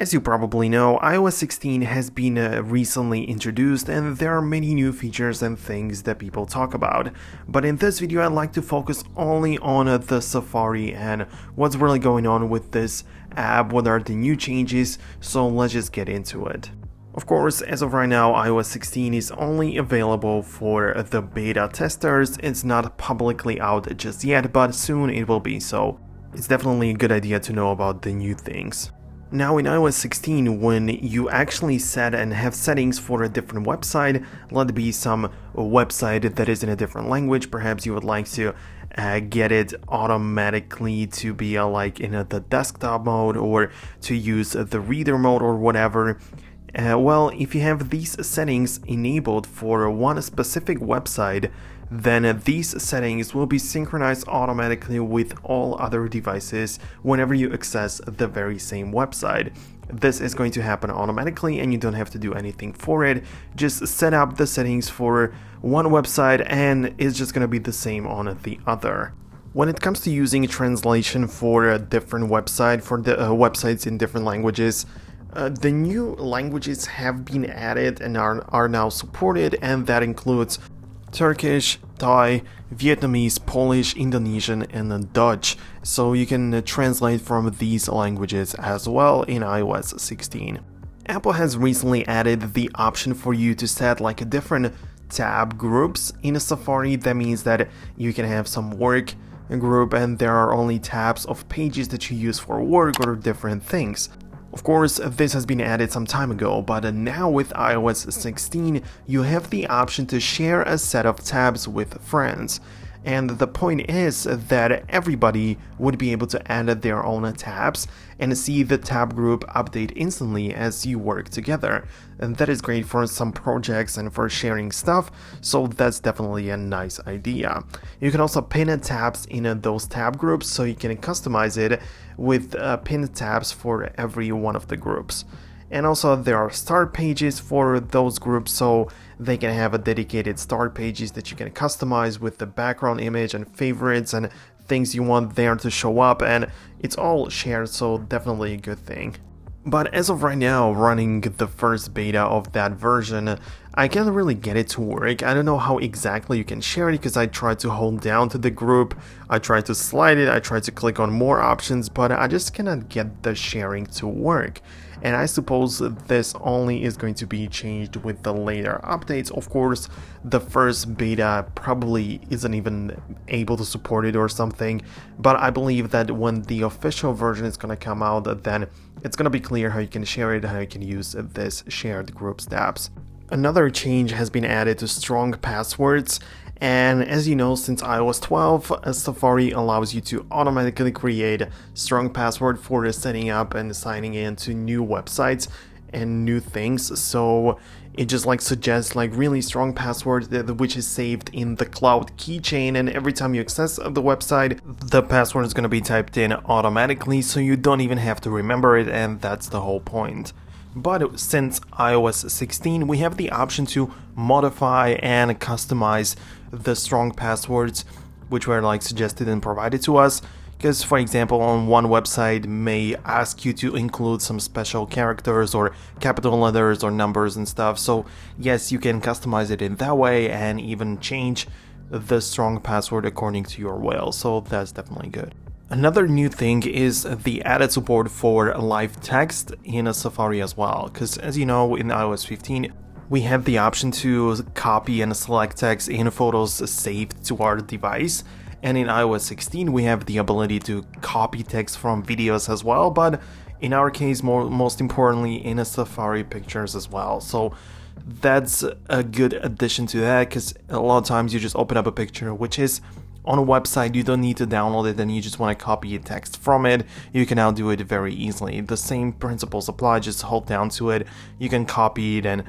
As you probably know, iOS 16 has been recently introduced and there are many new features and things that people talk about. But in this video I'd like to focus only on the Safari and what's really going on with this app, what are the new changes, so let's just get into it. Of course, as of right now, iOS 16 is only available for the beta testers. It's not publicly out just yet, but soon it will be, so it's definitely a good idea to know about the new things. Now in iOS 16, when you actually set and have settings for a different website, let it be some website that is in a different language, perhaps you would like to get it automatically to be like in the desktop mode or to use the reader mode or whatever. Well, if you have these settings enabled for one specific website, then these settings will be synchronized automatically with all other devices whenever you access the very same website. This is going to happen automatically and you don't have to do anything for it. Just set up the settings for one website and it's just going to be the same on the other. When it comes to using translation for a different website, for the websites in different languages, the new languages have been added and are now supported, and that includes Turkish, Thai, Vietnamese, Polish, Indonesian, and Dutch. So you can translate from these languages as well in iOS 16. Apple has recently added the option for you to set like different tab groups in a Safari. That means that you can have some work group and there are only tabs of pages that you use for work or different things. Of course, this has been added some time ago, but now with iOS 16, you have the option to share a set of tabs with friends. And the point is that everybody would be able to add their own tabs and see the tab group update instantly as you work together. And that is great for some projects and for sharing stuff, so that's definitely a nice idea. You can also pin tabs in those tab groups, so you can customize it with pinned tabs for every one of the groups. And also there are start pages for those groups, so they can have a dedicated start pages that you can customize with the background image and favorites and things you want there to show up, and it's all shared, so definitely a good thing. But as of right now, running the first beta of that version, I can't really get it to work. I don't know how exactly you can share it because I tried to hold down to the group, I tried to slide it, I tried to click on more options, but I just cannot get the sharing to work. And I suppose this only is going to be changed with the later updates. Of course, the first beta probably isn't even able to support it or something, but I believe that when the official version is going to come out, then it's going to be clear how you can share it, how you can use this shared groups tabs. Another change has been added to strong passwords, and as you know, since iOS 12, Safari allows you to automatically create strong password for setting up and signing in to new websites and new things. So it just like suggests like really strong password which is saved in the cloud keychain, and every time you access the website, the password is going to be typed in automatically, so you don't even have to remember it, and that's the whole point. But since iOS 16, we have the option to modify and customize the strong passwords, which were like suggested and provided to us. Because, for example, on one website may ask you to include some special characters or capital letters or numbers and stuff. So yes, you can customize it in that way and even change the strong password according to your will. So that's definitely good. Another new thing is the added support for live text in a Safari as well, because as you know, in iOS 15 we have the option to copy and select text in photos saved to our device, and in iOS 16 we have the ability to copy text from videos as well, but in our case most importantly in a Safari pictures as well. So that's a good addition to that, because a lot of times you just open up a picture which is on a website, you don't need to download it and you just want to copy a text from it. You can now do it very easily. The same principles apply, just hold down to it. You can copy it and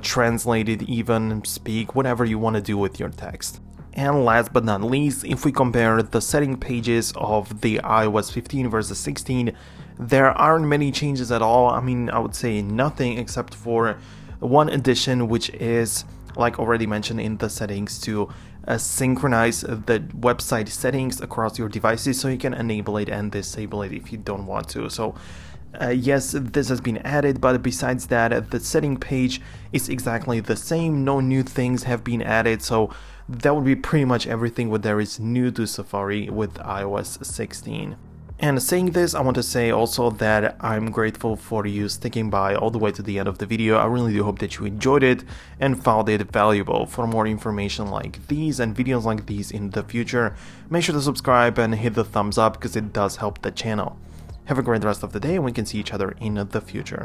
translate it, even speak, whatever you want to do with your text. And last but not least, if we compare the setting pages of the iOS 15 versus 16, there aren't many changes at all. I mean, I would say nothing except for one addition, which is, like already mentioned in the settings, to synchronize the website settings across your devices, so you can enable it and disable it if you don't want to. So Yes, this has been added, but besides that, the setting page is exactly the same. No new things have been added, so that would be pretty much everything what there is new to Safari with iOS 16. And saying this, I want to say also that I'm grateful for you sticking by all the way to the end of the video. I really do hope that you enjoyed it and found it valuable. For more information like these and videos like these in the future, make sure to subscribe and hit the thumbs up because it does help the channel. Have a great rest of the day and we can see each other in the future.